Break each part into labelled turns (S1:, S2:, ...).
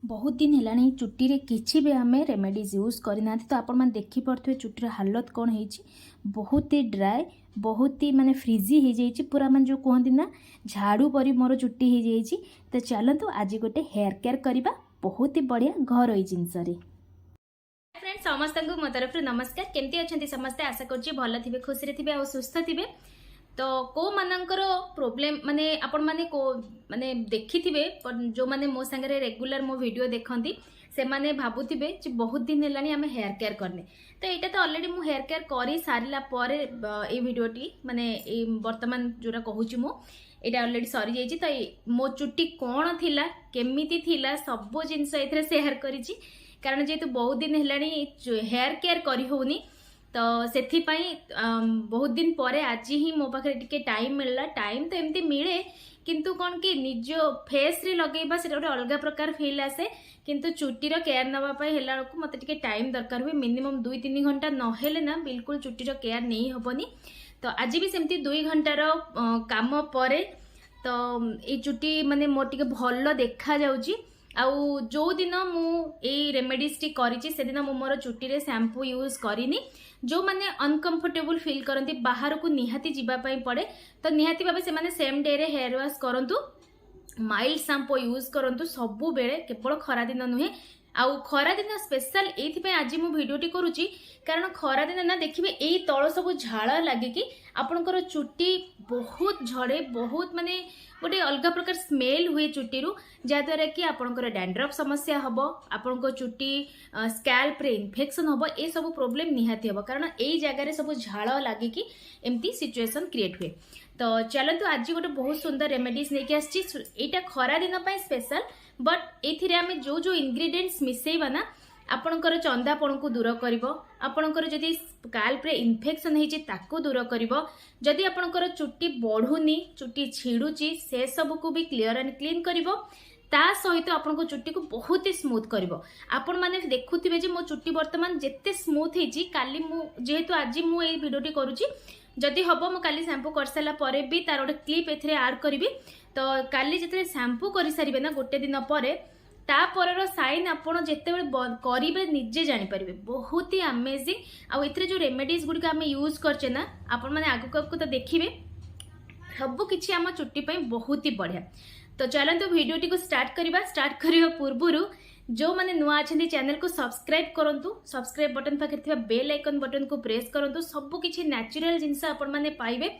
S1: बहुत दिन है चुट्टी रे किसी भी आम रेमेडीज यूज करना तो आपण मैंने देखिपे चुट्टीर हालत कौन है बहुत ही ड्राए बहुत ही माने फ्रिजी हो जाइए पूरा मैंने जो कहते ना झाड़ू परी मोर चुट्टी हो जाइए। तो चलतु आज गोटे हेयर केयर करवा बहुत ही बढ़िया घर जिनस फ्रेंड्स समस्त को मो तरफ नमस्कार केमती अच्छा समस्ते आशा करुँचे भल थे खुशी थे और सुस्थ थे। तो को मानकर प्रोब्लेम माने आपण माने को माने देखिथिबे जो माने मो संगे रेगुलर मो वीडियो देखंती से माने भाबुथिबे जे बहुत दिन हेलानी आमे हेयर केयर करने। तो एटा तो ऑलरेडी मु हेयर केयर करी सारिला परे ए वीडियोटी माने ए वर्तमान जोरा कहूची मु एटा ऑलरेडी सरी जाइची। तो मो चुट्टी कोन थिला केमिति थिला सब जिंस एथरे शेयर करिची कारण जेतु बहुत दिन हेलानी हेयर केयर करी होनी। तो से बहुत दिन पर आज ही मो पाखे टिके टाइम मिलला। टाइम तो एमती मिले किंतु कौन कि निज फेस रे लगेबा से गोटे अलग प्रकार फील आसे किंतु चुट्टीर केयर नापी है मत टे टाइम दरकार हुए मिनिमम 2-3 घंटा नहेले ना बिल्कुल चुट्टीर केयर नहीं हेनी। तो आज भी सेमती 2 घंटार काम पर तो ये चुट्टी माने मोर टिके भल देखा जाउची। आउ जो दिन मु ए रेमेडीज टी करिछि से दिन मु मोर चुट्टी रे शैम्पू यूज करिनी। जो माने अनकंफर्टेबल फील करती बाहर को निहाती जीवा पड़े तो निहाती भाव से माने सेम डे रे हेयर वाश करंतु माइल्ड शैम्पू यूज करंतु सबु बेले केवल खरा दिन नुहे आउ खरा दिन स्पेशल एथि आज मु वीडियोटी करूची कारण खरा दिन ना देखिबे एई तळ सब झाळ लागे कि आपनकर चुट्टी बहुत झड़े बहुत माने गोटे अलग प्रकार स्मेल हुए चुट्टी जहाद्वारा कि आपनकर डैंड्रफ समस्या हम आपन चुट्टी स्कैल्प रे इन्फेक्शन हम ए सब प्रोब्लेम निहाती हम कारण यही जगार सब झाड़ लगे कि एमती सिचुएशन क्रिएट हुए। तो चलतु आज गोटे बहुत सुंदर रेमेडीज नहीं आसटा खरा दिन स्पेशल बट एथिरे आमे जो जो इंग्रेडिएंट्स मिसेइबा ना आपणकर चंदापण को दूर कर आपणकर जदि स्काल्प रे इन्फेक्शन होइछि ताको दूर करिवो जदि आपणकर चुट्टी बढ़ुनी चुट्टी छिड़ुची से सब को भी क्लियर एंड क्लीन करिवो ता सहित आपनको चुट्टी को बहुत ही स्मूथ करिवो। आपण माने देखुथिबे जे मो चुट्टी वर्तमान जेते स्मूथ हेछि काली मु जेहेतु आज मु ए वीडियोटी करूची जदि हबो मु काली शैम्पू कर साला परे भी तार गोटे क्लिप एथिरे ऐड करबी। तो काली जेते शैम्पू करि सारिबे ना गोटे दिन परे तापर साइन आपड़ जिते करेंगे निजे जापर बहुत ही अमेजिंग आउ एथिरे जो रेमेडीज गुड़िक आम यूज करचे ना आपण मैंने आगक आगक तो देखिए सब किसी आम चुट्टी बहुत ही बढ़िया। तो चलते वीडियोटी को स्टार्ट करने पूर्व जो मैंने नुआ अच्छा चैनल को सब्सक्राइब करूँ सब्सक्राइब बटन पाखे बेल आइकन बटन को प्रेस करूँ सब किसी नेचुरल जिनस आपण मैंने पाइबे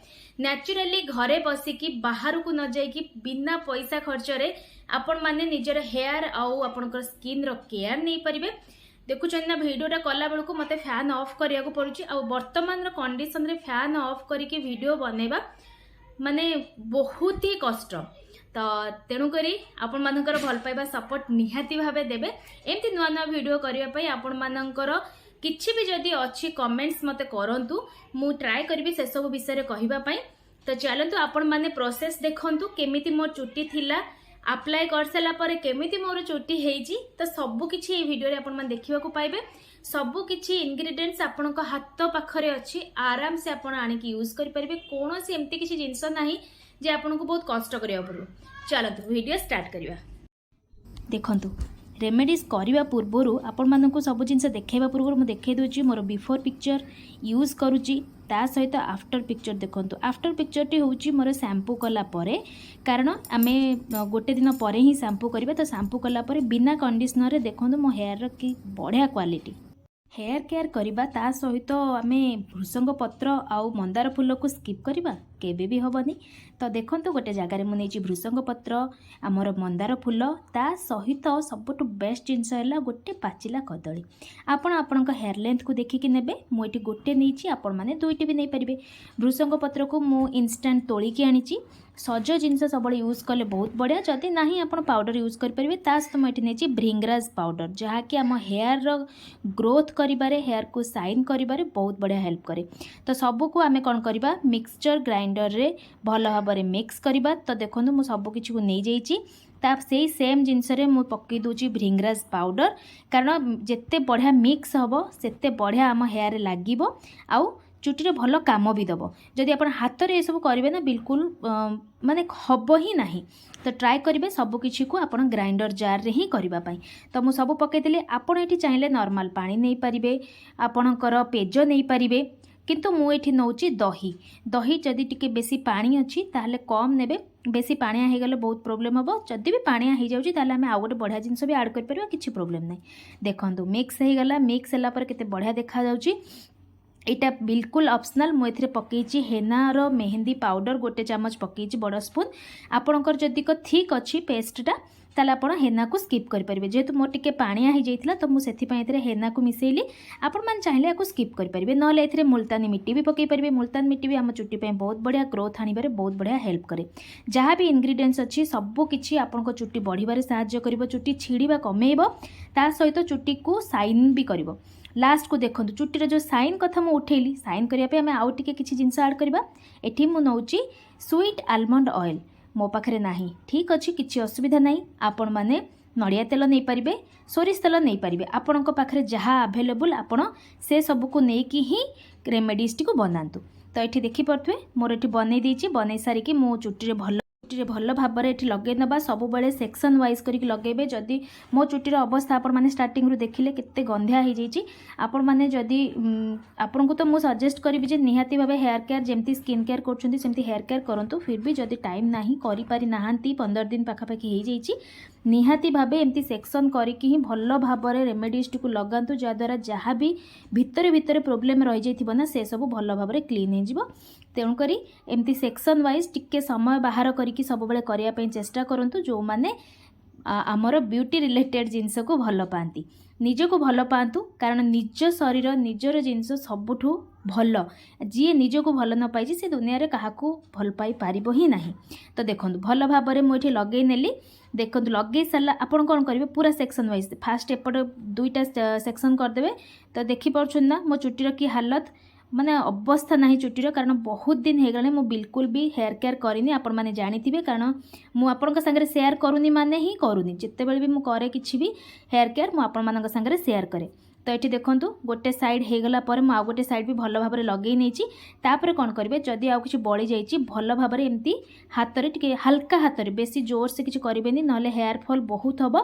S1: नेचुरली घरे बसिकी बाहर को न जाइकी बिना पैसा खर्च रे आपण माने निजर हेयर आउ आपनकर स्किन रो केयर नहीं परिबे। देखुछन ना वीडियोटा कला बेलू मत फैन ऑफ करिया को पड़ुची आ वर्तमान कंडीशन रे फैन ऑफ करके वीडियो बनेबा माने बहुत ही कष्ट। तो तेणुक आपण मानकर भल पाइबा सपोर्ट निहाती भावे देबे एमती नुआ नुआ वीडियो करिया पई आपण मानकर किछि भी जदि अच्छी कमेंट्स मते करंतु मु ट्राई करबी से सब विषय कहबा पई। तो चलंतु आपण माने प्रोसेस देखंतु केमिति मोर चुट्टी थिला अप्लाई कर सारा पर केमिति मोर चुट्टी हेजी। तो सबु किछि ए वीडियो रे आपण माने देखिबा को पाइबे सबु किछि इंग्रेडिएंट्स आपण को हाथ पाखरे अछि आराम से आपण आनी की यूज करि परिबे कोनोसी एमती किछि जिंस नाही जे आपण को बहुत कष्ट करिया पड़ो। चलंतु वीडियो स्टार्ट करिया। देखंतु रेमेडीज करने पूर्वर आपण मानक सब जिन देखा पूर्व मुझे देखा दूसरी मोर बिफोर पिक्चर यूज करुच्ची ता सहित आफ्टर पिक्चर देखंतु आफ्टर पिक्चर टी हूँ मोर शैम्पू कला परे कारण आमे गोटे दिन पर ही शैम्पू करबा। तो शैम्पू कला परे बिना कंडीशनर रे देखंतु मो हेयर की बढ़िया क्वालिटी हेयर केयर करबा ता सहित आमे भृषंग पत्र आउ मंदार फूल को स्किप करबा केबे भी हबनी। तो देखंतु गोटे जगार मुझे भृषंग पत्र आमर मंदार फूल ता सहित सबुठ बेस्ट जिनस है गोटे पाचिला कदली आपण आपणक हेयर लेंथ को देखिकी नेबे मुझे गोटे नहीं आपण मैंने दुईटी भी नहीं पारे। भृषंग पत्र को मु इंस्टांट तोलिकी आनी सज जिनस सब यूज कले बहुत बढ़िया जदि ना आप पाउडर यूज करेंगे ता सहित मुझे नहीं भृंगराज पाउडर जहाँकि आम हेयर ग्रोथ करिबारे हेयर को साइन करिबारे बहुत बढ़िया हेल्प करे। तो सबको आमे कौन करबा मिक्सचर ग्राइंडर रे भल भाव में मिक्स करबा। तो देखो मु सब किसी को नहीं जाइए ताप से सेम जिनस मु पकई दूची भृंगराज पाउडर कारण जिते बढ़िया मिक्स हम सेते बढ़िया आम हेयर लगे आउ चुटी भल काम भी दब जदि आप हाथ में सब करेंगे ना बिल्कुल माने हम ही नहीं तो ट्राए करेंगे सबकिछि को आप ग्राइंडर जार रे ही करने तो मुझे सब पकईदेली आपड़ ये चाहिए नॉर्मल पानी नहीं पारे आपणकर पेज नहीं पारे किंतु मु एठी नौची दही दही जदि टिके बेसी पानी अच्छी ताहले कम नेबे बेसी पानिया हो गले बहुत प्रोब्लेम हम जदि भी पानिया हो जाऊँगी ताहले आम आउ गोटे बढ़िया जिनस भी आड कर किसी प्रोब्लेम नहीं देखो मिक्स हो गला मिक्स है केते बढ़िया देखा जाउची एटा बिल्कुल ऑप्शनल मुझे पकईची हेनार मेहंदी पाउडर गोटे चामच पकईची बड़ स्पून आपणकर जदि थिक अच्छी पेस्टटा ताले आप हेना को स्किप करेंगे जेहेतु मोर टिके पानिया हो जाता तो मुझे हेना को मिसेली आपण मैंने चाहिए आपको स्किप करेंगे ना मुल्तानी मिट्टी भी पकई पारे मुल्तानी मिट्टी भी आम चुट्टी बहुत बढ़िया ग्रोथ आने बहुत बढ़िया हेल्प करे जहाँ भी इनग्रीडिएंट्स अच्छी सबकि आपण चुट्टी बढ़िबारे साहाय्य कर चुट्टी छिड़वा कमेब ता सहित चुट्टी को साइन भी कर लास्ट को देखो चुट्टीर जो साइन कथा मुझे उठेली साइन करने आम आउ टे किसी जिनस आड करवा एठी मु नौची स्वीट आलमंड ऑयल मो पाखे नहीं ठीक अच्छे किसी असुविधा नहीं आपण मैंने नड़िया तेल नहीं पारे सोरिष तेल नहीं पारे आपण पाखे जहाँ आभेलेबुल आपण से सबको लेकिन ही रेमेडीज टी को बनातु तो ये देखिपे मोर ये बनई देती बनई सारिकी मो चुट्टी भल भाव में लगे ना सब बेले सेक्शन वाइज करके लगेबे जदि मो चुट्टीर अवस्था आपण मैंने स्टार्टिंग रू देखिले केते गंधिया हो जाइए आपण मैंने जदि आपन को तो मुझे सजेस्ट करी जे निहाती भाव हेयर केयर जमती स्किन केयर करछंती सेमती हेयर केयर करंतु फिर भी जदि टाइम नहीं करि पारि नाहांती 15 दिन पाखापाखि हो जाइए निहाती भाव एमती सेक्शन करके ही भल भाव में रेमेडीज टी को लगातु जहाँद्वारा जहाँ भी भितर भितर प्रोब्लेम रही जाइथिबो ना से सब भल भाव में क्लीन हो तेणुकरी एमती सेक्शन वाइज टिके समय बाहर करके सब बेले करने चेष्टा करूँ जो मैंने आमर ब्यूटी रिलेटेड जिनस को भल पाती निज को भल पातु कारण निज शरीर निजर जिनस सबुठू भल जी निज को भल न पाई से दुनिया रे क्या भल पाई पारिबो ही नहीं तो देखो भल भाव में मुझे लगे नेली देखो लगे सारा आपड़ कौन करेंगे पूरा सेक्शन वाइज फास्ट एपटे 2टा सेक्शन करदे तो देखिपुर ना मो चुट्टीर की हालत माने अवस्था नहीं चुट्टीर कारण बहुत दिन हो गले बिल्कुल भी हेयर केयर करनी आपण मैंने जानी कारण मु आपण सागरे शेयर करूनी माने ही करूनी जिते बड़े भी मुझे किसी भी हेयर केयर मुझे सागरे शेयर करे तो ये देखूँ गोटे साइड हो गला आउ गोटे साइड भी भल भाव में लगे नहीं कौन करेंगे जदि आउ कि बड़ी जाइए भल भाव में एमती हाथ में टे हल्का हाथ में बेसी जोर से किसी करेंगे ना हेयर फॉल बहुत हम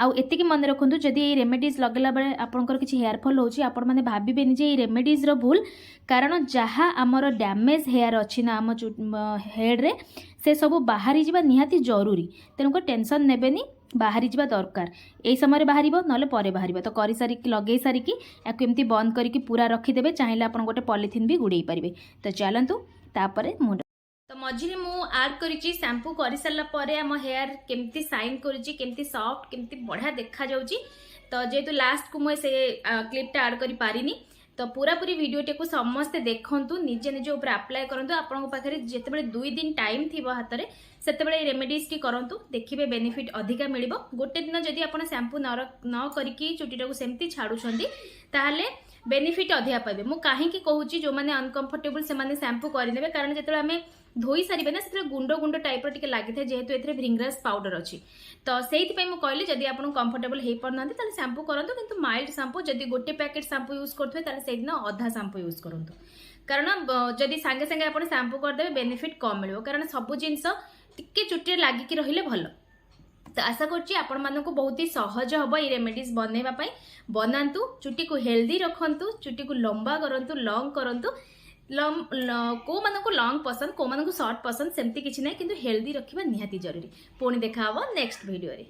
S1: आउ एतिकी मन रखु जदि ये रेमेडीज लगेला बेले आपंकर किसी हेयर फॉल होची आपण माने भाबिबेनि जे ये रेमेडीज रो भूल कारण जहाँ आमर डैमेज हेयर अच्छी ना आम हेड रे से सब बाहरी जावा निहाती जरूरी तेणुक टेंशन नेबेनी बाहरी जावा दरकार यही समय बाहर ना पर बाहर तो कर सारिकी लगे सारिकी या एमती बंद करके पूरा रखीदेवे चाहिए आप गोटे पॉलिथिन भी गुड़े पारे तो चलतु तापर मुंड तो मझे मु आड करी शैम्पू कर सारापर आम हेयर केमती साइन करमती सफ्ट केमती बढ़िया देखा जाउची तो जेहेतु लास्ट को मुझे क्लिपटा आड कर पारिनी तो पूरा पूरी वीडियोटे को समस्ते देखंतु निजे निजे ऊपर अप्लाई करंतु आपन पाखे जितेबाला 2 दिन टाइम थी हाथ में सेतेबाला रेमेडीज टी करंतु देखिबे बेनिफिट अधिका मिलिबो गोटे दिन जदि आपन शैम्पू न करिकी चुटीटा को सेमती छाड़ुछंती ताहले बेनिफिट अधिका पाइबे मु काहेकि कहूची जो माने अनकंफर्टेबल से माने शैम्पू करिनेबे कारण जेतेबाला हमें धोई सारे ना से गुंड गुंड टाइप टिके लगी था जेहेतु ये भृंगराज पाउडर अच्छी तो से कहली जदि आप कंफर्टेबल हो पाना शैम्पू करूँ किंतु माइल्ड शैम्पू जदि गोटे पैकेट शैम्पू यूज करेंगे से दिन अधा शैम्पू यूज करूँ कारण जदि सांगे सांगे आप शैम्पू करदे बेनिफिट कम मिले कारण सब जिनस टिके चुट्टी लगिकी रहिले भल तो आशा करुँची आपण मानक बहुत ही सहज हम ये रेमेडीज बनवाई बनातु चुट्टी को हेल्दी रखु चुट्टी को लंबा करूँ लंग करूँ को मानक लंग पसंद को मानक शॉर्ट पसंद सेमती किसी ना कि हेल्दी रखा निहाती जरूरी पुणी देखा नेक्स्ट वीडियो रे।